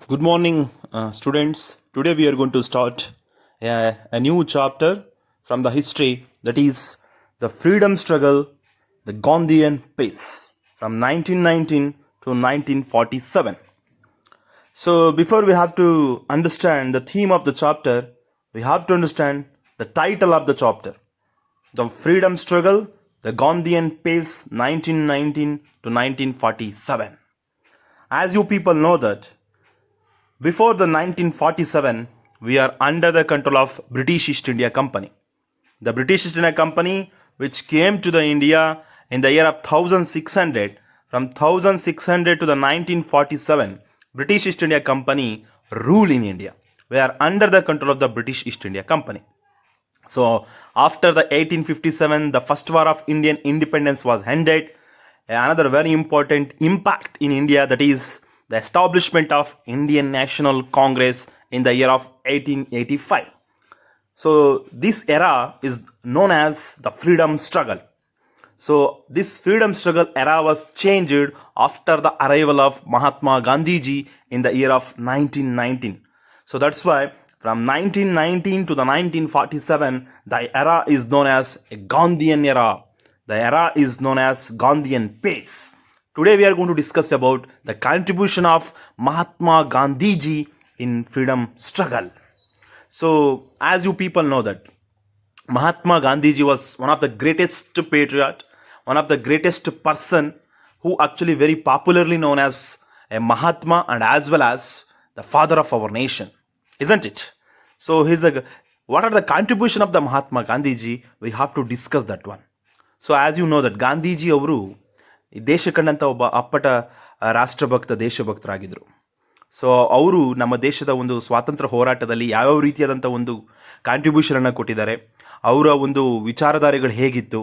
Good morning, students. Today we are going to start a new chapter from the history, that is the freedom struggle, the Gandhian pace from 1919 to 1947. So, before we have to understand the theme of the chapter, we have to understand the title of the chapter, the freedom struggle, the Gandhian pace 1919 to 1947. As you people know that before the 1947, we are under the control of British East India Company. The British East India Company, which came to the India in the year of 1600, from 1600 to the 1947, British East India Company rule in India. We are under the control of the British East India Company. So after the 1857, the first war of Indian independence was ended. Another very important impact in India, that is the establishment of Indian National Congress in the year of 1885. So this era is known as the freedom struggle. So this freedom struggle era was changed after the arrival of Mahatma Gandhiji in the year of 1919. So that's why from 1919 to the 1947, the era is known as a Gandhian era. The era is known as Gandhian pace. Today we are going to discuss about the contribution of Mahatma Gandhiji in freedom struggle. So as you people know that Mahatma Gandhiji was one of the greatest patriot, one of the greatest person who actually very popularly known as a Mahatma and as well as the father of our nation, isn't it? So what are the contribution of the Mahatma Gandhiji? We have to discuss that one. So as you know that Gandhiji ಅವರು ಈ ದೇಶ ಕಂಡಂಥ ಒಬ್ಬ ಅಪ್ಪಟ ರಾಷ್ಟ್ರಭಕ್ತ ದೇಶಭಕ್ತರಾಗಿದ್ದರು. So ಅವರು ನಮ್ಮ ದೇಶದ ಒಂದು ಸ್ವಾತಂತ್ರ್ಯ ಹೋರಾಟದಲ್ಲಿ ಯಾವ್ಯಾವ ರೀತಿಯಾದಂಥ ಒಂದು ಕಾಂಟ್ರಿಬ್ಯೂಷನನ್ನು ಕೊಟ್ಟಿದ್ದಾರೆ, ಅವರ ಒಂದು ವಿಚಾರಧಾರೆಗಳು ಹೇಗಿತ್ತು,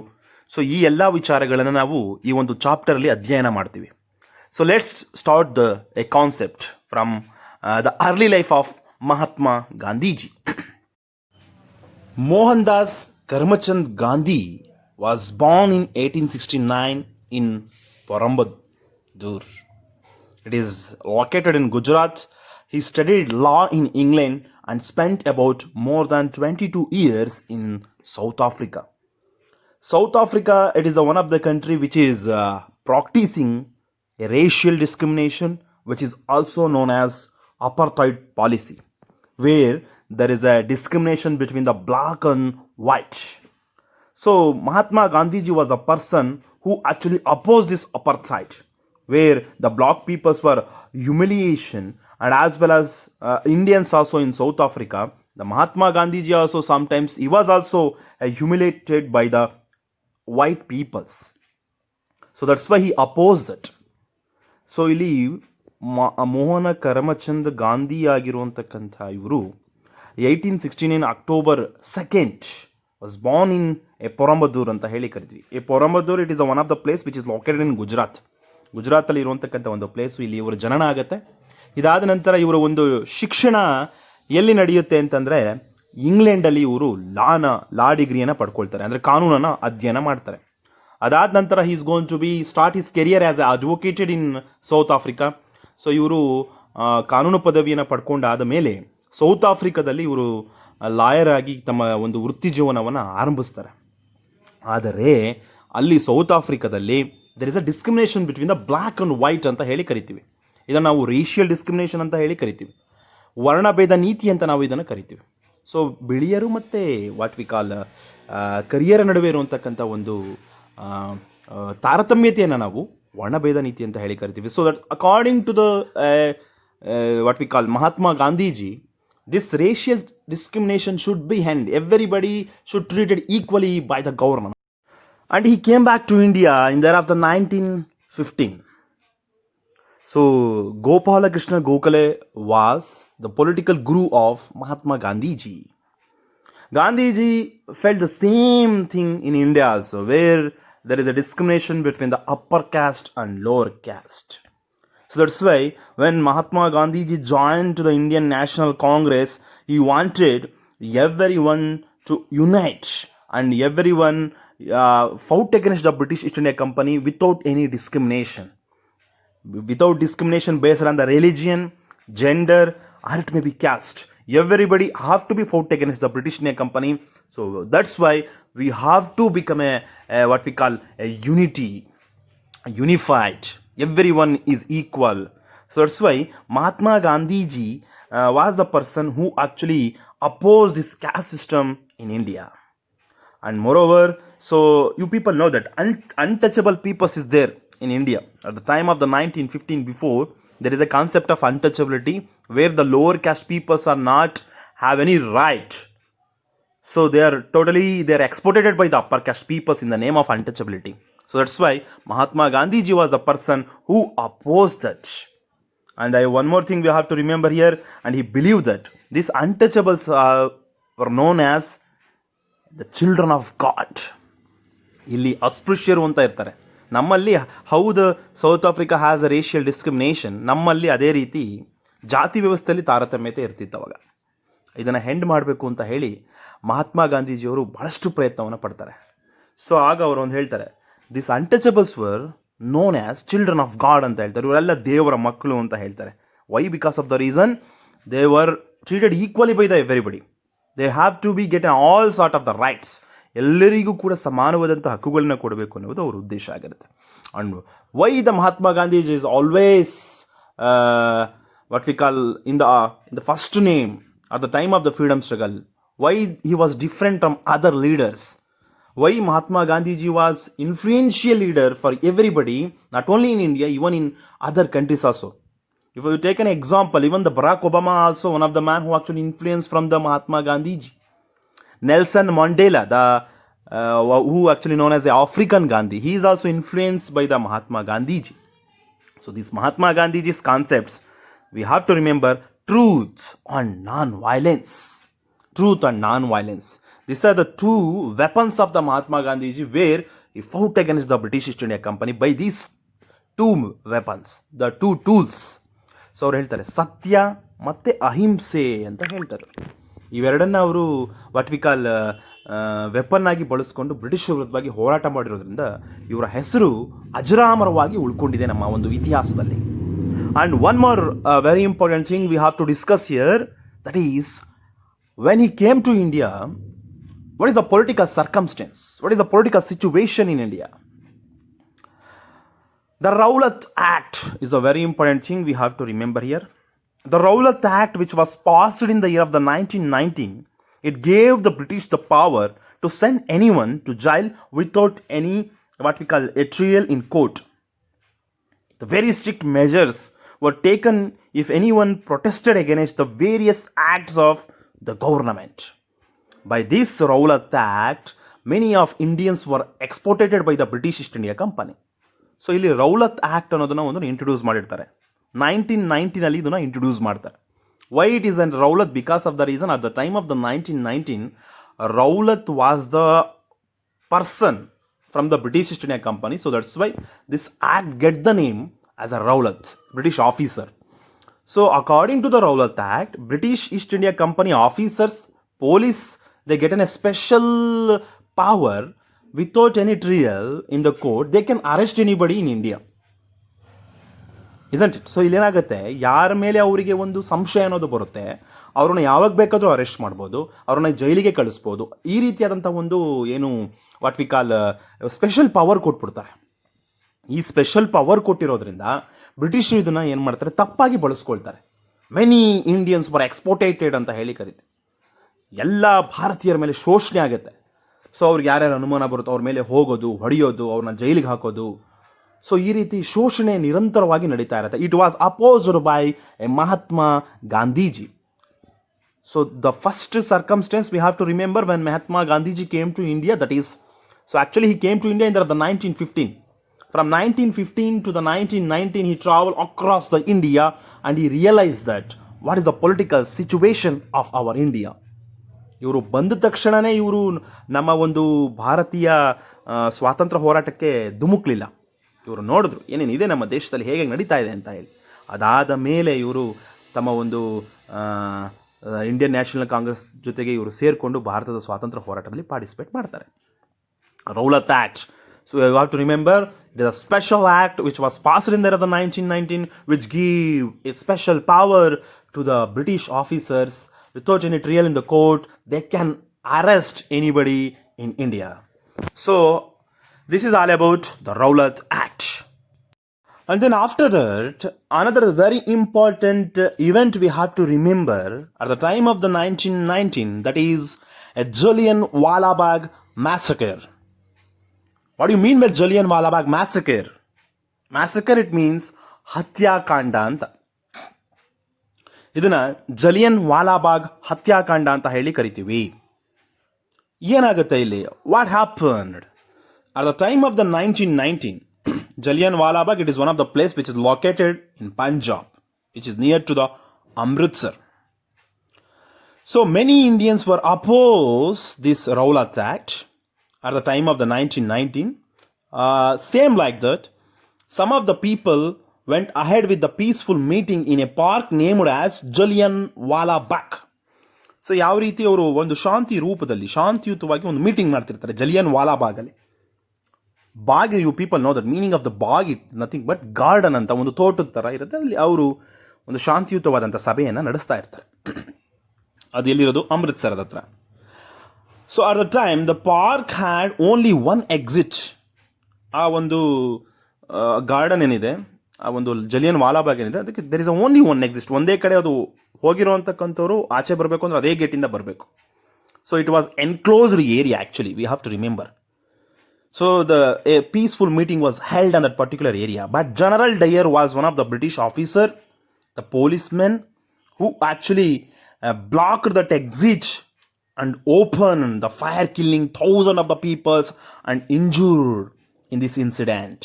ಸೊ ಈ ಎಲ್ಲ ವಿಚಾರಗಳನ್ನು ನಾವು ಈ ಒಂದು ಚಾಪ್ಟರಲ್ಲಿ ಅಧ್ಯಯನ ಮಾಡ್ತೀವಿ. So let's start a concept from the early life of Mahatma Gandhiji. Mohandas Karamchand Gandhi was born in 1869 in Porambudur. It is located in Gujarat. He studied law in England and spent about more than 22 years in South Africa. South Africa, it is the one of the country which is practicing a racial discrimination, which is also known as apartheid policy, where there is a discrimination between the black and white. So Mahatma Gandhiji was the person who actually opposed this apartheid, where the black peoples were humiliation, and as well as Indians also in South Africa. The Mahatma Gandhiji also sometimes he was also humiliated by the white peoples. So that's why he opposed it. So ಇಲ್ಲಿ ಮೋಹನ ಕರಮಚಂದ್ ಗಾಂಧಿ ಆಗಿರುವಂತಕ್ಕಂಥ ಇವರು 1869 October 2nd was born in a Porbandar ಅಂತ ಹೇಳಿ ಕರಿತೀವಿ. A Porbandar it is one of the place which is located in Gujarat. ಗುಜರಾತಲ್ಲಿ ಇರುವಂತಕ್ಕಂಥ ಒಂದು place. ಇಲ್ಲಿ ಇವರ ಜನನ ಆಗುತ್ತೆ. ಇದಾದ ನಂತರ ಇವರ ಒಂದು ಶಿಕ್ಷಣ ಎಲ್ಲಿ ನಡೆಯುತ್ತೆ ಅಂತಂದರೆ ಇಂಗ್ಲೆಂಡಲ್ಲಿ ಇವರು ಲಾ ಡಿಗ್ರಿಯನ್ನು ಪಡ್ಕೊಳ್ತಾರೆ, ಅಂದರೆ ಕಾನೂನನ್ನು ಅಧ್ಯಯನ ಮಾಡ್ತಾರೆ. ಅದಾದ ನಂತರ he is going to be start his career as a advocated in South Africa. So ಇವರು ಕಾನೂನು ಪದವಿಯನ್ನು ಪಡ್ಕೊಂಡಾದ ಮೇಲೆ ಸೌತ್ ಆಫ್ರಿಕಾದಲ್ಲಿ ಇವರು ಲಾಯರ್ ಆಗಿ ತಮ್ಮ ಒಂದು ವೃತ್ತಿ ಜೀವನವನ್ನು ಆರಂಭಿಸ್ತಾರೆ. ಆದರೆ ಅಲ್ಲಿ ಸೌತ್ ಆಫ್ರಿಕಾದಲ್ಲಿ there is a discrimination between the black and white ಅಂತ ಹೇಳಿ ಕರಿತೀವಿ. ಇದನ್ನು ನಾವು ರೇಷಿಯಲ್ ಡಿಸ್ಕ್ರಿಮಿನೇಷನ್ ಅಂತ ಹೇಳಿ ಕರಿತೀವಿ. ವರ್ಣಭೇದ ನೀತಿ ಅಂತ ನಾವು ಇದನ್ನು ಕರಿತೀವಿ. ಸೊ ಬಿಳಿಯರು ಮತ್ತು ವಾಟ್ ವಿ ಕಾಲ್ ಕರಿಯರ ನಡುವೆ ಇರುವಂತಕ್ಕಂಥ ಒಂದು ತಾರತಮ್ಯತೆಯನ್ನು ನಾವು ವರ್ಣಭೇದ ನೀತಿ ಅಂತ ಹೇಳಿ ಕರಿತೀವಿ. So that according to the what we call Mahatma Gandhiji, this racial discrimination should be ended. Everybody should treated equally by the government. And he came back to India in the year of the 1915. So Gopala Krishna Gokhale was the political guru of Mahatma Gandhiji. Gandhiji felt the same thing in India also, where there is a discrimination between the upper caste and lower caste. So that's why when Mahatma Gandhiji joined to the Indian National Congress, he wanted everyone to unite and everyone fought against the British East India Company without any discrimination. Without discrimination based on the religion, gender, or it may be caste. Everybody have to be fought against the British India Company. So that's why we have to become a what we call a unity, unified. Everyone is equal. So that's why Mahatma Gandhi ji was the person who actually opposed this caste system in India. And moreover, so you people know that untouchable peoples is there in India at the time of the 1915. Before, there is a concept of untouchability where the lower caste peoples are not have any right, so they are exploited by the upper caste peoples in the name of untouchability. So that's why Mahatma Gandhi ji was the person who opposed that. And one more thing we have to remember here, and he believed that these untouchables were known as the children of god. ಇಲ್ಲಿ ಅಸ್ಪೃಶ್ಯರು ಅಂತ ಇರ್ತಾರೆ. ನಮ್ಮಲ್ಲಿ ಹೌದು south Africa has a racial discrimination, ನಮ್ಮಲ್ಲಿ ಅದೇ ರೀತಿ ಜಾತಿ ವ್ಯವಸ್ಥೆಯಲ್ಲಿ ತಾರತಮ್ಯತೆ ಇರ್ತಿತ್ತು ಅವಾಗ. ಇದನ್ನು ಹೆಂಡ್ ಮಾಡಬೇಕು ಅಂತ ಹೇಳಿ ಮಹಾತ್ಮ ಗಾಂಧೀಜಿಯವರು ಭಾಳಷ್ಟು ಪ್ರಯತ್ನವನ್ನು ಪಡ್ತಾರೆ. ಸೊ ಆಗ ಅವರು ಒಂದು ಹೇಳ್ತಾರೆ, this untouchables were known as children of God ಅಂತ ಹೇಳ್ತಾರೆ. ಇವರೆಲ್ಲ ದೇವರ ಮಕ್ಕಳು ಅಂತ ಹೇಳ್ತಾರೆ. Why? Because of the reason they were treated equally by the everybody. They have to be get all sort of the rights. ಎಲ್ಲರಿಗೂ ಕೂಡ ಸಮಾನವಾದಂಥ ಹಕ್ಕುಗಳನ್ನ ಕೊಡಬೇಕು ಅನ್ನೋದು ಅವ್ರ ಉದ್ದೇಶ ಆಗಿರುತ್ತೆ. And why the Mahatma Gandhiji is always what we call in the first name at the time of the freedom struggle, why he was different from other leaders, why Mahatma Gandhi ji was influential leader for everybody, not only in India, even in other countries also. If you take an example, even the Barack Obama also one of the man who actually influenced from the Mahatma Gandhi ji. Nelson Mandela, the who actually known as the African Gandhi, he is also influenced by the Mahatma Gandhi ji. So these Mahatma Gandhi ji's concepts, we have to remember truth and non-violence. Truth and non-violence. These are the two weapons of the Mahatma Gandhi ji, where he fought against the British East India Company by these two weapons, the two tools. So ಅವ್ರು ಹೇಳ್ತಾರೆ ಸತ್ಯ ಮತ್ತು ಅಹಿಂಸೆ ಅಂತ ಹೇಳ್ತಾರೆ. ಇವೆರಡನ್ನ ಅವರು what we call weapon ಆಗಿ ಬಳಸ್ಕೊಂಡು ಬ್ರಿಟಿಷ್ ವಿರುದ್ಧವಾಗಿ ಹೋರಾಟ ಮಾಡಿರೋದ್ರಿಂದ ಇವರ ಹೆಸರು ಅಜರಾಮರವಾಗಿ ಉಳ್ಕೊಂಡಿದೆ ನಮ್ಮ ಒಂದು ಇತಿಹಾಸದಲ್ಲಿ. And one more very important thing we have to discuss here, that is, when he came to India, what is the political circumstance? What is the political situation in India? The Rowlatt Act is a very important thing we have to remember here. The Rowlatt Act, which was passed in the year of the 1919, it gave the British the power to send anyone to jail without any what we call a trial in court. The very strict measures were taken if anyone protested against the various acts of the government. By this Rowlatt Act, many of Indians were exploited by the British East India Company. So ಇಲ್ಲಿ Rowlatt act ಅನ್ನೋದನ್ನು ಒಂದು introduce ಮಾಡಿರ್ತಾರೆ. 1919 ಇದನ್ನು introduce ಮಾಡ್ತಾರೆ. Why it is an Rowlatt? Because of the reason at the time of the 1919 Rowlatt was the person from the British East India Company. So that's why this act get the name as a Rowlatt, British officer. So according to the Rowlatt act, British East India Company officers, police, they get a special power without any trial in the court. They can arrest anybody in India, isn't it? So ಇಲ್ಲೇನಾಗುತ್ತೆ, ಯಾರ ಮೇಲೆ ಅವರಿಗೆ ಒಂದು ಸಂಶಯ ಅನ್ನೋದು ಬರುತ್ತೆ, ಅವ್ರನ್ನ ಯಾವಾಗ ಬೇಕಾದರೂ ಅರೆಸ್ಟ್ ಮಾಡ್ಬೋದು, ಅವ್ರನ್ನ ಜೈಲಿಗೆ ಕಳಿಸ್ಬೋದು. ಈ ರೀತಿಯಾದಂಥ ಒಂದು ಏನು what we call special power ಕೊಟ್ಬಿಡ್ತಾರೆ. ಈ ಸ್ಪೆಷಲ್ ಪವರ್ ಕೊಟ್ಟಿರೋದ್ರಿಂದ ಬ್ರಿಟಿಷರು ಇದನ್ನು ಏನು ಮಾಡ್ತಾರೆ, ತಪ್ಪಾಗಿ ಬಳಸ್ಕೊಳ್ತಾರೆ. ಮೆನಿ ಇಂಡಿಯನ್ಸ್ ವರ್ ಎಕ್ಸ್ಪೋರ್ಟೇಟೆಡ್ ಅಂತ ಹೇಳಿ ಕರೀತಾರೆ. ಎಲ್ಲ ಭಾರತೀಯರ ಮೇಲೆ ಶೋಷಣೆ ಆಗುತ್ತೆ. ಸೊ ಅವ್ರಿಗೆ ಯಾರ್ಯಾರು ಅನುಮಾನ ಬರುತ್ತೋ ಅವ್ರ ಮೇಲೆ ಹೋಗೋದು, ಹೊಡೆಯೋದು, ಅವ್ರನ್ನ ಜೈಲಿಗೆ ಹಾಕೋದು. ಸೊ ಈ ರೀತಿ ಶೋಷಣೆ ನಿರಂತರವಾಗಿ ನಡೀತಾ ಇರುತ್ತೆ. It was opposed by a Mahatma Gandhiji. So the first circumstance we have to remember when Mahatma Gandhiji came to India, that is, so actually he came to India in the 1915. From 1915 to the 1919 he traveled across the India and he realized that what is the political situation of our India. ಇವರು ಬಂದ ತಕ್ಷಣವೇ ಇವರು ನಮ್ಮ ಒಂದು ಭಾರತೀಯ ಸ್ವಾತಂತ್ರ್ಯ ಹೋರಾಟಕ್ಕೆ ಧುಮುಕ್ಲಿಲ್ಲ. ಇವರು ನೋಡಿದ್ರು ಏನೇನಿದೆ ನಮ್ಮ ದೇಶದಲ್ಲಿ ಹೇಗೆ ನಡೀತಾ ಇದೆ ಅಂತ ಹೇಳಿ. ಅದಾದ ಮೇಲೆ ಇವರು ತಮ್ಮ ಒಂದು ಇಂಡಿಯನ್ ನ್ಯಾಷನಲ್ ಕಾಂಗ್ರೆಸ್ ಜೊತೆಗೆ ಇವರು ಸೇರಿಕೊಂಡು ಭಾರತದ ಸ್ವಾತಂತ್ರ್ಯ ಹೋರಾಟದಲ್ಲಿ ಪಾರ್ಟಿಸಿಪೇಟ್ ಮಾಡ್ತಾರೆ. Rowlatt act. So you have to remember it is a special act which was passed in there of the 1919, which give a special power to the British officers. Without any trial in the court, they can arrest anybody in India. So this is all about the Rowlatt Act. And then after that, another very important event we have to remember at the time of the 1919, that is a Jallianwala Bagh massacre. What do you mean by Jallianwala Bagh massacre? Massacre, it means ಹತ್ಯಾಕಾಂಡ ಅಂತ. ಇದನ್ನ ಜಲಿಯನ್ ಬಾಗ್ ಹತ್ಯಾಕಾಂಡ ಅಂತ ಹೇಳಿ ಕರಿತೀವಿ. ಏನಾಗುತ್ತೆ ಇಲ್ಲಿ? What happened at the time of the 1919? Jallianwala Bagh, it is one of the place which is located in Punjab, which is near to the Amritsar. So many Indians were opposed this Rowlatt Act at the time of the 1919. Same like that, some of the people went ahead with the peaceful meeting in a park named as Jallianwala Bagh. So ಯಾವ ರೀತಿ ಅವರು ಒಂದು ಶಾಂತಿ ರೂಪದಲ್ಲಿ ಶಾಂತಿಯುತವಾಗಿ ಒಂದು meeting ಮಾಡ್ತಿರ್ತಾರೆ ಜಲಿಯನ್ವಾಲಾ ಬಾಗಲ್ಲಿ. Bagh, you people know that meaning of the Bagh, it nothing but garden ಅಂತ ಒಂದು ತೋಟದ ಥರ ಇರುತ್ತೆ. ಅಲ್ಲಿ ಅವರು ಒಂದು ಶಾಂತಿಯುತವಾದಂಥ ಸಭೆಯನ್ನು ನಡೆಸ್ತಾ ಇರ್ತಾರೆ. ಅದು ಎಲ್ಲಿರೋದು? ಅಮೃತ್ಸರದ ಹತ್ರ. So at the time the park had only one exit. ಆ ಒಂದು ಗಾರ್ಡನ್ ಏನಿದೆ, ಆ ಒಂದು ಜಲಿಯನ್ವಾಲಾ ಬಾಗ್ ಏನಿದೆ, ಅದಕ್ಕೆ there is only one exist. ಒಂದೇ ಕಡೆ ಅದು ಹೋಗಿರೋ ಅಂತಕ್ಕಂಥವ್ರು ಆಚೆ ಬರಬೇಕು ಅಂದ್ರೆ ಅದೇ ಗೇಟಿಂದ ಬರಬೇಕು. So it was enclosed area actually, we have to remember. So a peaceful meeting was held in that particular area. But General Dyer was one of the British officer, the policeman, who actually blocked that exit and opened the fire, killing thousands of the people and injured in this incident.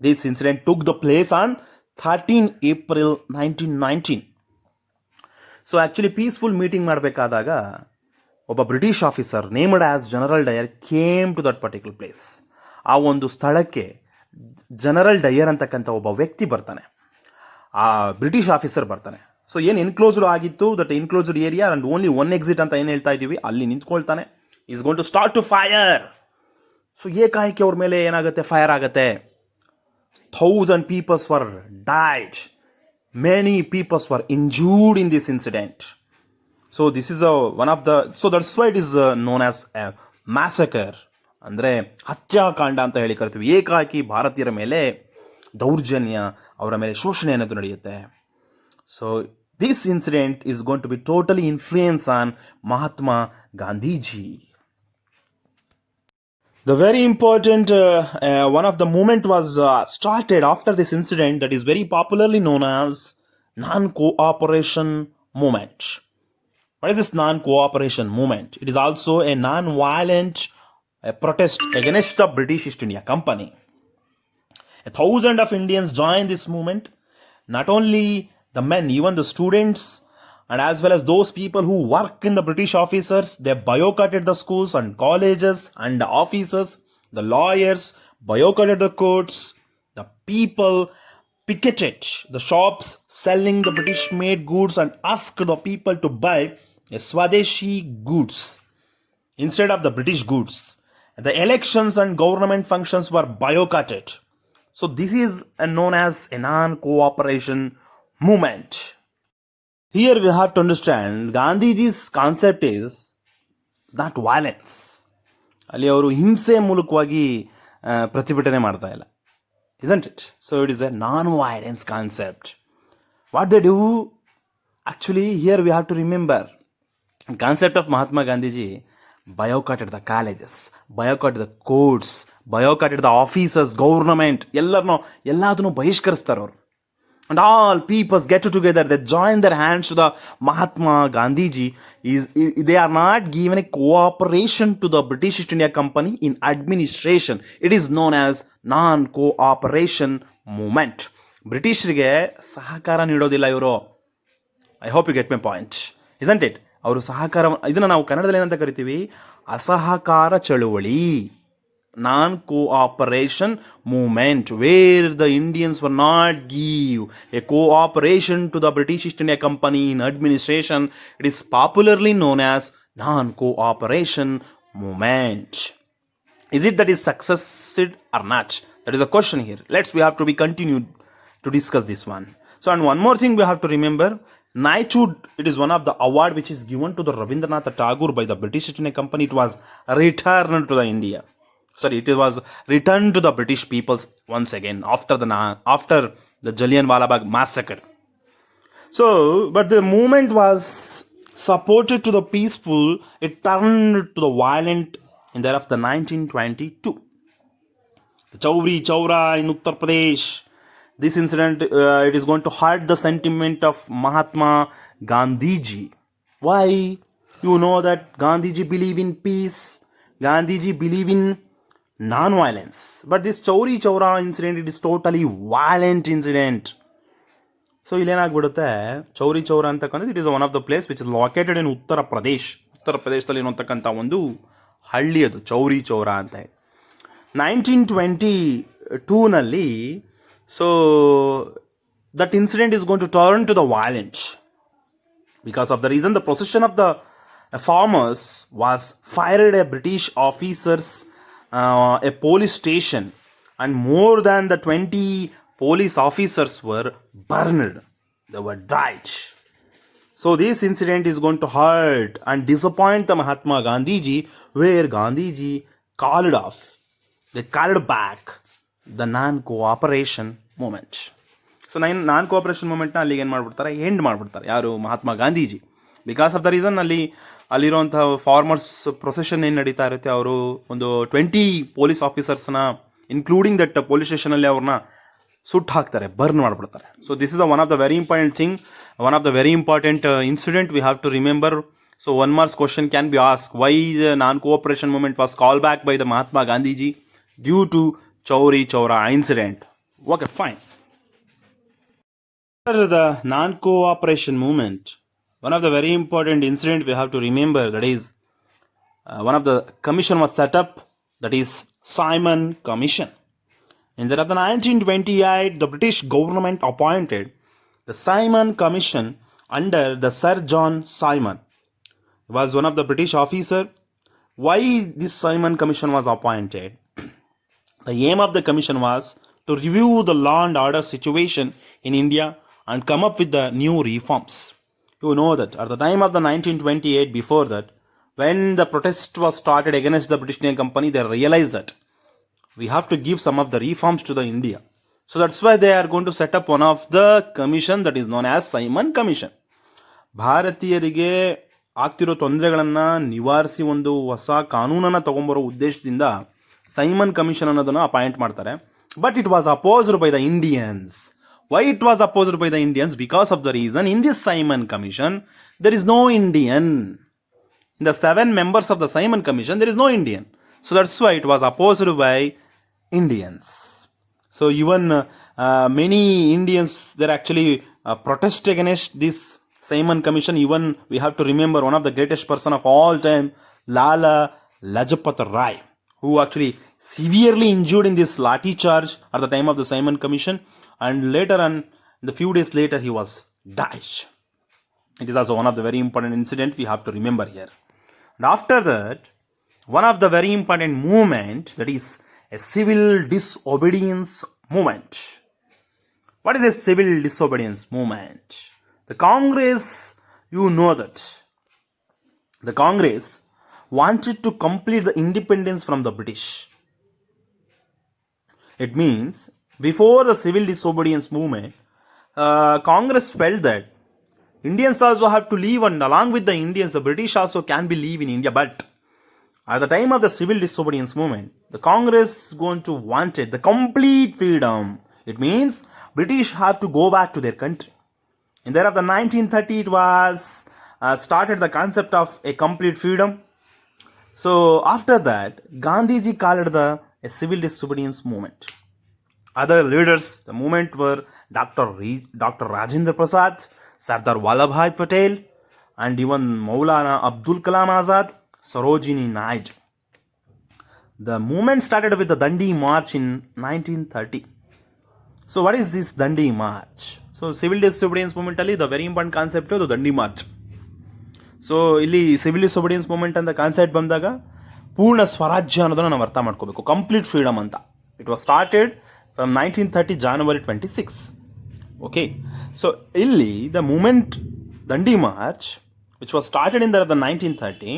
This incident took the place on 13 April 1919. So actually peaceful meeting ಮಾಡಬೇಕಾದಾಗ ಒಬ್ಬ British officer named as general Dyer came to that particular place. ಆ ಒಂದು ಸ್ಥಳಕ್ಕೆ general Dyer ಅಂತಕ್ಕಂಥ ಒಬ್ಬ ವ್ಯಕ್ತಿ ಬರ್ತಾನೆ, ಆ ಬ್ರಿಟಿಷ್ ಆಫೀಸರ್ ಬರ್ತಾನೆ. ಸೊ ಏನು ಎನ್ಕ್ಲೋಸ್ಡ್ ಆಗಿತ್ತು, that enclosed area and only one exit ಅಂತ ಏನು ಹೇಳ್ತಾ ಇದ್ದೀವಿ, ಅಲ್ಲಿ ನಿಂತ್ಕೊಳ್ತಾನೆ. Is going to start to fire. So ಏಕಾಏಕಿ ಅವ್ರ ಮೇಲೆ ಏನಾಗುತ್ತೆ? ಫೈರ್ ಆಗುತ್ತೆ. 1000 people were died. Many people were injured in this incident. So this is one of the, so that's why it is known as a massacre. ಅಂದರೆ ಹತ್ಯಾಕಾಂಡ ಅಂತ ಹೇಳಿ ಕರಿತೀವಿ. ಏಕಾಏಕಿ ಭಾರತೀಯರ ಮೇಲೆ ದೌರ್ಜನ್ಯ, ಅವರ ಮೇಲೆ ಶೋಷಣೆ ಅನ್ನೋದು ನಡೆಯುತ್ತೆ. So this incident is going to be totally influence on Mahatma Gandhiji. The very important one of the movement was started after this incident, that is very popularly known as non-cooperation movement. What is this non-cooperation movement? It is also a non-violent protest against the British East India Company. 1,000 of Indians joined this movement. Not only the men, even the students, and as well as those people who work in the British officers, they boycotted the schools and colleges and the offices. The lawyers boycotted the courts. The people picketed the shops selling the British-made goods and asked the people to buy a Swadeshi goods instead of the British goods. The elections and government functions were boycotted. So this is known as a non-cooperation movement. Here we have to understand Gandhiji's concept is not violence. ಅಲ್ಲಿ ಅವರು ಹಿಂಸೆ ಮೂಲಕವಾಗಿ ಪ್ರತಿಭಟನೆ ಮಾಡ್ತಾ ಇಲ್ಲ, isn't it? So it is a non-violence concept. What they do? Actually, here we have to remember the concept of Mahatma Gandhiji boycotted the colleges, boycotted the courts, boycotted the officers, government, ಎಲ್ಲದನ್ನು ಬಹಿಷ್ಕರಿಸ್ತಾರೆ ಅವರು. And all peoples get together, they join their hands to the Mahatma Gandhiji. They are not given a cooperation to the British East India Company in administration. It is known as non-cooperation movement. ಬ್ರಿಟಿಷರಿಗೆ ಸಹಕಾರ ನೀಡೋದಿಲ್ಲ ಇವರು. I hope you get my point, isn't it? ಅವರು ಸಹಕಾರ, ಇದನ್ನು ನಾವು ಕನ್ನಡದಲ್ಲಿ ಏನಂತ ಕರಿತೀವಿ? ಅಸಹಕಾರ ಚಳುವಳಿ. Non-cooperation movement, where the Indians were not give a cooperation to the British East India Company in administration. It is popularly known as non-cooperation movement. Is it that is succeeded or not? That is a question here. We have to be continued to discuss this one. So, and one more thing we have to remember, knighthood, it is one of the award which is given to the Rabindranath Tagore by the British East India Company. It was returned to the India. Sorry, it was returned to the British peoples once again after the Jallianwala Bagh massacre. So, but the movement was supported to the peaceful. It turned to the violent in the year of the 1922. The Chauri Chaura in Uttar Pradesh. This incident, it is going to hurt the sentiment of Mahatma Gandhiji. Why? You know that Gandhiji believe in peace. Gandhiji believe in non-violence. But this Chauri Chaura incident, it is totally violent incident. So ಇಲ್ಲೇನಾಗ್ಬಿಡುತ್ತೆ, ಚೌರಿ ಚೌರ ಅಂತಕ್ಕಂಥದ್ದು it is one of the place which is located in Uttar ಪ್ರದೇಶದಲ್ಲಿ ಇರತಕ್ಕಂಥ ಒಂದು ಹಳ್ಳಿ ಅದು ಚೌರಿ ಚೌರ ಅಂತ ಹೇಳಿ. 1922ನಲ್ಲಿ so that incident is going to turn to the violent because of the reason the procession of the farmers was fired a British officers a police station, and more than the 20 police officers were burned. They were died. So this incident is going to hurt and disappoint the Mahatma Gandhiji, where Gandhiji called off, they called back the non-cooperation movement. So non-cooperation movement na allige ಏನು ಮಾಡಿಬಿಡ್ತಾರೆ, end ಮಾಡಿಬಿಡ್ತಾರೆ ಯಾರು, Mahatma Gandhiji. Because of the reason ಅಲ್ಲಿರುವಂಥ farmers procession ಏನು ನಡೀತಾ ಇರುತ್ತೆ, ಅವರು ಒಂದು 20 ಪೊಲೀಸ್ ಆಫೀಸರ್ಸ್ನ ಇನ್ಕ್ಲೂಡಿಂಗ್ ದಟ್ ಪೊಲೀಸ್ ಸ್ಟೇಷನಲ್ಲಿ ಅವ್ರನ್ನ ಸುಟ್ಟು ಹಾಕ್ತಾರೆ, ಬರ್ನ್ ಮಾಡಿಬಿಡ್ತಾರೆ. So this is one of the very important thing, one of the very important incident we have to remember. So one marks question can be ask, why the non cooperation movement was call back by the Mahatma Gandhiji due to Chauri Chaura incident. Okay, fine. The non-cooperation movement, one of the very important incident we have to remember, that is one of the commission was set up, that is Simon Commission. In the year 1928, the British government appointed the Simon Commission under the Sir John Simon. He was one of the British officer. Why this Simon Commission was appointed? The aim of the commission was to review the law and order situation in India and come up with the new reforms. You know that at the time of the 1928, before that, when the protest was started against the British Indian Company, they realized that we have to give some of the reforms to the India. So that's why they are going to set up one of the commission that is known as Simon Commission. ಭಾರತೀಯರಿಗೆ ಆಗ್ತಿರೋ ತೊಂದರೆಗಳನ್ನು ನಿವಾರಿಸಿ ಒಂದು ಹೊಸ ಕಾನೂನನ್ನು ತಗೊಂಬರೋ ಉದ್ದೇಶದಿಂದ Simon commission ಅನ್ನೋದನ್ನು appoint ಮಾಡ್ತಾರೆ. But it was opposed by the Indians. Why it was opposed by the Indians? Because of the reason, in this Simon Commission, there is no Indian. In the 7 members of the Simon Commission, there is no Indian. So that's why it was opposed by Indians. So even many Indians, they actually protest against this Simon Commission. Even we have to remember one of the greatest person of all time, Lala Lajpat Rai, who actually severely injured in this lathi charge at the time of the Simon Commission. And later on, the few days later, he was died. It is also one of the very important incident we have to remember here. And after that, one of the very important movement, that is a civil disobedience movement. What is a civil disobedience movement? The Congress, you know that the Congress wanted to complete the independence from the British. It means before the civil disobedience movement, Congress felt that Indians also have to leave, and along with the Indians, the British also can be leave in India. But at the time of the civil disobedience movement, the Congress going to wanted the complete freedom. It means British have to go back to their country. In the year of the 1930, it was started the concept of a complete freedom. So after that, Gandhiji called a civil disobedience movement. Other leaders, the movement were Dr. Rajendra Prasad, Sardar Vallabhbhai Patel, and even Maulana Abdul Kalam Azad, Sarojini Naidu. The movement started with the Dandi March in 1930. So what is this Dandi March? So civil disobedience movement ali the very important concept of the Dandi March. So ಇಲ್ಲಿ civil disobedience movement ಅಂತ concept ಬಂದಾಗ ಪೂರ್ಣ ಸ್ವರಾಜ್ಯ ಅನ್ನೋದನ್ನು ನಾವು ಅರ್ಥ ಮಾಡ್ಕೋಬೇಕು. Complete freedom ಅಂತ. It was started from 1930 January 26. Okay, so ಇಲ್ಲಿ ದ ಮೂಮೆಂಟ್ ದಂಡಿ March which was started in the 1930.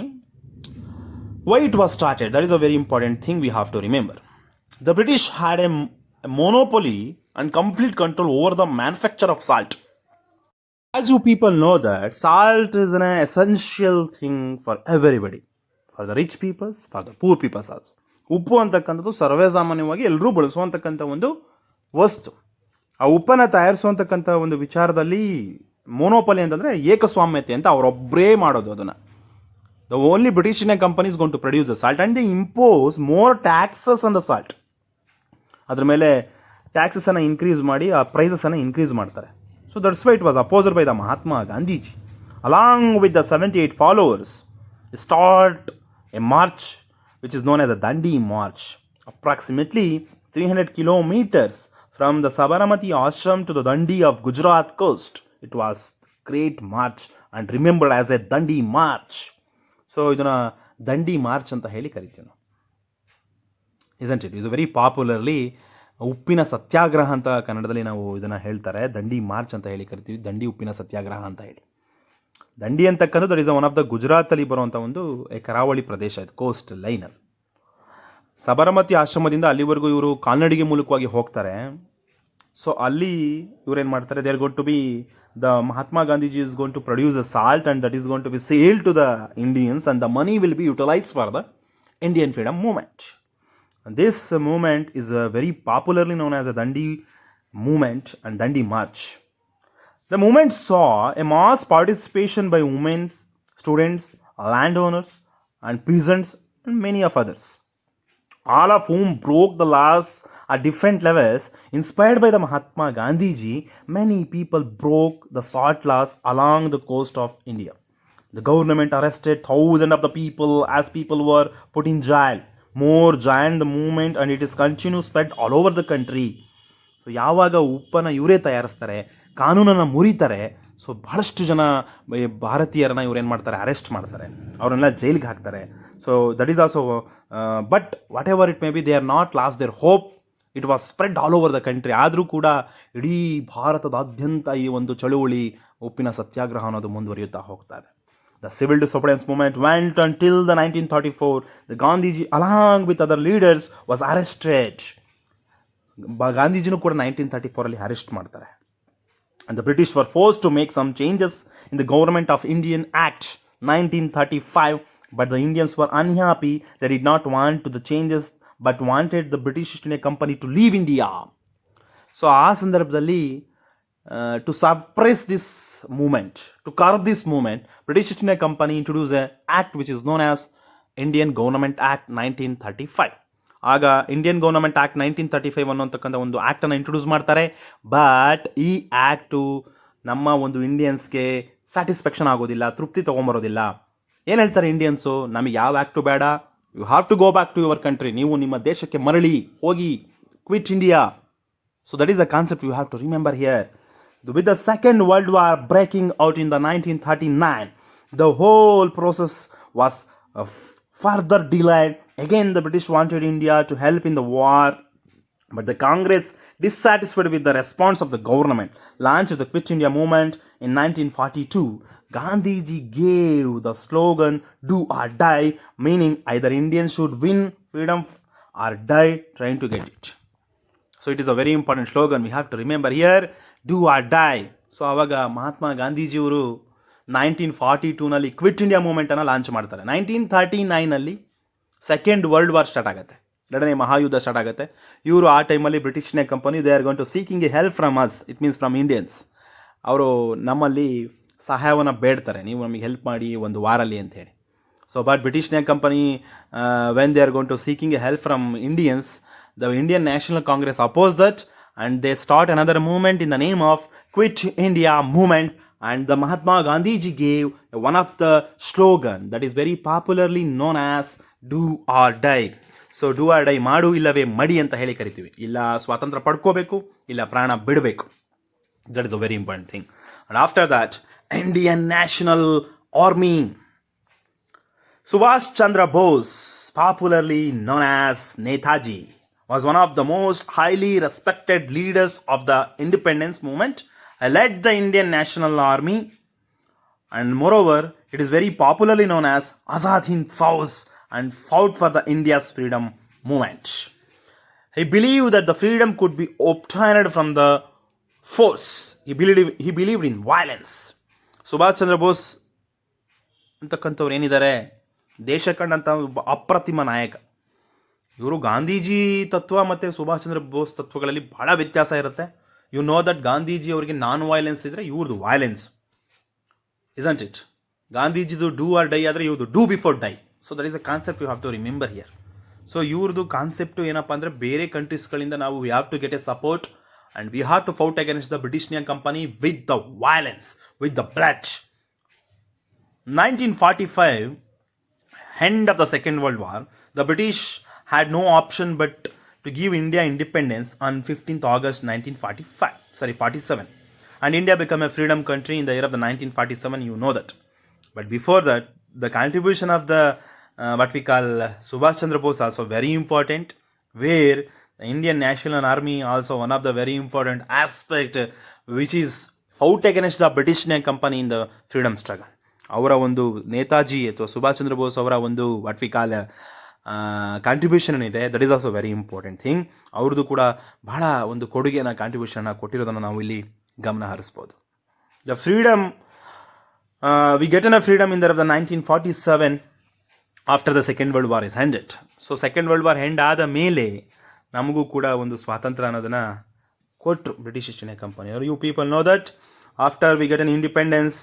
Why it was started? That is a very important thing we have to remember. The British had a monopoly and complete control over the manufacture of salt. As you people know that salt is an essential thing for everybody. For the rich peoples, for the poor peoples also. ಉಪ್ಪು ಅಂತಕ್ಕಂಥದ್ದು ಸರ್ವೇ ಸಾಮಾನ್ಯವಾಗಿ ಎಲ್ಲರೂ ಬಳಸುವಂತಕ್ಕಂಥ ಒಂದು ವಸ್ತು. ಆ ಉಪ್ಪನ್ನು ತಯಾರಿಸುವಂತಕ್ಕಂಥ ಒಂದು ವಿಚಾರದಲ್ಲಿ ಮೋನೋಪಲಿ ಅಂತಂದರೆ ಏಕಸ್ವಾಮ್ಯತೆ ಅಂತ ಅವರೊಬ್ಬರೇ ಮಾಡೋದು ಅದನ್ನು. The only British Indian company is going to produce the salt and they impose more taxes on the salt. ಅದ್ರ ಮೇಲೆ ಟ್ಯಾಕ್ಸಸನ್ನು ಇನ್ಕ್ರೀಸ್ ಮಾಡಿ ಆ ಪ್ರೈಸಸನ್ನು ಇನ್ಕ್ರೀಸ್ ಮಾಡ್ತಾರೆ. So that's why it was opposed by the Mahatma Gandhiji. Along with the 78 followers, start a march which is known as a Dandi March. Approximately 300 kilometers from the Sabarmati ashram to the Dandi of Gujarat coast. It was great march and remembered as a Dandi March. So ಇದನ್ನು ದಂಡಿ March ಅಂತ ಹೇಳಿ ಕರಿತೀವಿ ನಾವು. Isn't it is very popularly ಉಪ್ಪಿನ ಸತ್ಯಾಗ್ರಹ ಅಂತ ಕನ್ನಡದಲ್ಲಿ ನಾವು ಇದನ್ನು ಹೇಳ್ತಾರೆ. ದಂಡಿ ಮಾರ್ಚ್ ಅಂತ ಹೇಳಿ ಕರಿತೀವಿ, ದಂಡಿ ಉಪ್ಪಿನ ಸತ್ಯಾಗ್ರಹ ಅಂತ ಹೇಳಿ. ದಂಡಿ ಅಂತಕ್ಕಂಥದ್ದು that is one of the ಗುಜರಾತಲ್ಲಿ ಬರುವಂಥ ಒಂದು ಕರಾವಳಿ ಪ್ರದೇಶ ಇದು, ಕೋಸ್ಟ್ ಲೈನಲ್ಲಿ. ಸಬರಮತಿ ಆಶ್ರಮದಿಂದ ಅಲ್ಲಿವರೆಗೂ ಇವರು ಕಾಲ್ನಡಿಗೆ ಮೂಲಕವಾಗಿ ಹೋಗ್ತಾರೆ. ಸೊ ಅಲ್ಲಿ ಇವ್ರೇನು ಮಾಡ್ತಾರೆ, they are going to be the Mahatma Gandhiji is going to produce a salt and that is going to be sold to the Indians and the money will be utilized for the Indian freedom movement. And this movement is very popularly known as a Dandi movement and Dandi March. The movement saw a mass participation by women, students, landowners and peasants and many of others, all of whom broke the laws at different levels. Inspired by the Mahatma Gandhiji, many people broke the salt laws along the coast of India. The government arrested thousands of the people as people were put in jail. More joined the movement and it is continued spread all over the country. So ಯಾವಾಗ ಉಪ್ಪನ್ನು ಇವರೇ ತಯಾರಿಸ್ತಾರೆ, ಕಾನೂನನ್ನು ಮುರಿತಾರೆ, so ಬಹಳಷ್ಟು ಜನ ಭಾರತೀಯರನ್ನ ಇವ್ರೇನು ಮಾಡ್ತಾರೆ, arrest ಮಾಡ್ತಾರೆ, ಅವರನ್ನೆಲ್ಲ ಜೈಲಿಗೆ ಹಾಕ್ತಾರೆ. So that is also but what ever it may be, they are not lost their hope. It was spread all over the country. ಆದರೂ ಕೂಡ ಇಡೀ ಭಾರತದಾದ್ಯಂತ ಈ ಒಂದು ಚಳುವಳಿ ಉಪ್ಪಿನ ಸತ್ಯಾಗ್ರಹ ಅನ್ನೋದು ಮುಂದುವರಿಯುತ್ತಾ ಹೋಗ್ತಾ ಇದೆ. The civil disobedience movement went until the 1934. The Gandhiji along with other leaders was arrested. ಗಾಂಧೀಜಿನೂ ಕೂಡ 1934 ಅರೆಸ್ಟ್ ಮಾಡ್ತಾರೆ. And the British were forced to make some changes in the Government of Indian Act 1935, but the Indians were unhappy. They did not want to the changes but wanted the British East India Company to leave India. So ಆ ಸಂದರ್ಭದಲ್ಲಿ to suppress this movement, to curb this movement, British East India Company introduced an act which is known as Indian Government Act 1935. ಆಗ Indian government act 1935 ಅನ್ನೋಂತಕ್ಕಂಥ ಒಂದು ಆ್ಯಕ್ಟನ್ನು introduce ಮಾಡ್ತಾರೆ. But ಈ act ನಮ್ಮ ಒಂದು ಇಂಡಿಯನ್ಸ್ಗೆ satisfaction ಆಗೋದಿಲ್ಲ, ತೃಪ್ತಿ ತೊಗೊಂಬರೋದಿಲ್ಲ. ಏನು ಹೇಳ್ತಾರೆ ಇಂಡಿಯನ್ಸು, ನಮಗೆ ಯಾವ ಆ್ಯಕ್ಟು ಬೇಡ, you have to go back to your country, ನೀವು ನಿಮ್ಮ ದೇಶಕ್ಕೆ ಮರಳಿ ಹೋಗಿ, quit India. So that is the concept you have to remember here. With the Second World War breaking out in the 1939, the whole process was further delayed. Again, the British wanted India to help in the war, but the Congress, dissatisfied with the response of the government, launched the Quit India movement in 1942. Gandhiji gave the slogan, "Do or die," meaning either Indians should win freedom or die trying to get it. So it is a very important slogan we have to remember here, do or die. ಸೊ ಆವಾಗ ಮಹಾತ್ಮ ಗಾಂಧೀಜಿಯವರು 1942ನಲ್ಲಿ quit India ಮೂವ್ಮೆಂಟನ್ನು launch ಮಾಡ್ತಾರೆ. 1939ನಲ್ಲಿ second world war start ಆಗುತ್ತೆ, ಎರಡನೇ ಮಹಾಯುದ್ಧ ಸ್ಟಾರ್ಟ್ ಆಗುತ್ತೆ. ಇವರು ಆ ಟೈಮಲ್ಲಿ British India Company, they are going to seeking a help from us, it means from Indians. ಅವರು ನಮ್ಮಲ್ಲಿ ಸಹಾಯವನ್ನು ಬೇಡ್ತಾರೆ, ನೀವು ನಮಗೆ ಹೆಲ್ಪ್ ಮಾಡಿ ಒಂದು ವಾರಲ್ಲಿ ಅಂತ ಹೇಳಿ. So but British India Company when they are going to seeking a help from Indians, the Indian National Congress oppose that and they start another movement in the name of Quit India movement, and the Mahatma Gandhiji gave one of the slogan that is very popularly known as do or die. So do or die, ಮಾಡು ಇಲ್ಲವೇ ಮಡಿ ಅಂತ ಹೇಳಿ ಕರಿತೀವಿ. ಇಲ್ಲ ಸ್ವಾತಂತ್ರ್ಯ ಪಡ್ಕೋಬೇಕು, ಇಲ್ಲ ಪ್ರಾಣ ಬಿಡಬೇಕು. That is a very important thing. And after that, Indian National Army Subhash Chandra Bose, popularly known as Netaji, was one of the most highly respected leaders of the independence movement. He led the Indian National Army, and moreover, it is very popularly known as Azad Hind Fauj, and fought for the India's freedom movement. He believed that the freedom could be obtained from the force. He believed in violence. Subhash Chandra Bose ಅಂತಕ್ಕಂಥವ್ರು ಏನಿದ್ದಾರೆ, ದೇಶ ಕಂಡಂಥ ಒಬ್ಬ ಅಪ್ರತಿಮ ನಾಯಕ. ಇವರು ಗಾಂಧೀಜಿ ತತ್ವ ಮತ್ತು ಸುಭಾಷ್ ಚಂದ್ರ ಬೋಸ್ ತತ್ವಗಳಲ್ಲಿ ಬಹಳ ವ್ಯತ್ಯಾಸ ಇರುತ್ತೆ. ಯು ನೋ ದಟ್ ಗಾಂಧೀಜಿ ಅವರಿಗೆ ನಾನ್ ವೈಲೆನ್ಸ್ ಇದ್ದರೆ ಇವ್ರದ್ದು ವೈಲೆನ್ಸ್, isn't it? ಗಾಂಧೀಜಿದು ಡೂ ಆರ್ ಡೈ ಆದರೆ ಇವ್ರದ್ದು do before die. So that is a concept you have to remember here. So ಇವ್ರದ್ದು ಕಾನ್ಸೆಪ್ಟು ಏನಪ್ಪ ಅಂದರೆ, ಬೇರೆ ಕಂಟ್ರೀಸ್ಗಳಿಂದ ನಾವು we have to get a support and we had to fight against the British company with the violence, with the blood. 1945, end of the Second World War, the British had no option but to give India independence on 15th August 1947. And India became a freedom country in the year of the 1947, you know that. But before that, the contribution of the what we call Subhash Chandra Bose also very important, where the Indian National Army also one of the very important aspect, which is fought against the British company in the freedom struggle. ಅವರ ಒಂದು ನೇತಾಜಿ ಅಥವಾ ಸುಭಾಷ್ ಚಂದ್ರ ಬೋಸ್ ಅವರ ಒಂದು what we call contribution ಏನಿದೆ, that is also very important thing. ಅವ್ರದ್ದು ಕೂಡ ಬಹಳ ಒಂದು ಕೊಡುಗೆನ ಕಾಂಟ್ರಿಬ್ಯೂಷನ್ನ ಕೊಟ್ಟಿರೋದನ್ನು ನಾವು ಇಲ್ಲಿ ಗಮನ ಹರಿಸ್ಬೋದು. The freedom we get a freedom in the 1947 after the second world war is ended. So second world war end ಆದ ಮೇಲೆ ನಮಗೂ ಕೂಡ ಒಂದು ಸ್ವಾತಂತ್ರ್ಯ ಅನ್ನೋದನ್ನು ಕೊಟ್ಟರು ಬ್ರಿಟಿಷ್ ಈಸ್ಟ್ ಇಂಡಿಯಾ ಕಂಪನಿಯವರು. You people know that after we get an independence,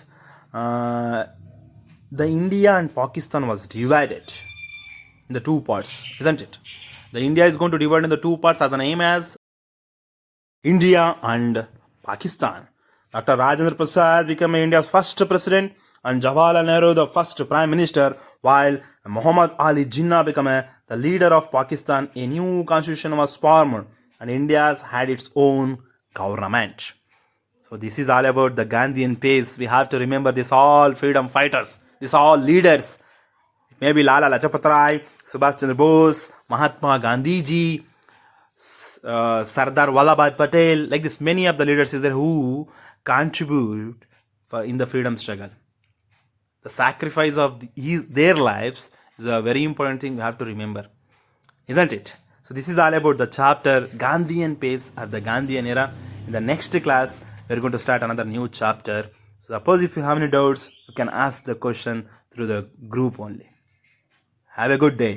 the India and Pakistan was divided in the two parts, isn't it? The India is going to divide in the two parts as the name as India and Pakistan. Dr. Rajendra Prasad became India's first president and Jawaharlal Nehru the first prime minister, while Muhammad Ali Jinnah became the leader of Pakistan. A new constitution was formed and India had its own government. So this is all about the Gandhian pace. We have to remember this all freedom fighters, this all leaders. Maybe Lala Lajpat Rai, Subhash Chandra Bose, Mahatma Gandhi ji, Sardar Vallabhbhai Patel, like this many of the leaders is there who contribute in the freedom struggle. The sacrifice of their lives is a very important thing we have to remember, isn't it? So this is all about the chapter Gandhian pace or the Gandhian era. In the next class, we are going to start another new chapter. So suppose if you have any doubts, you can ask the question through the group only. Have a good day.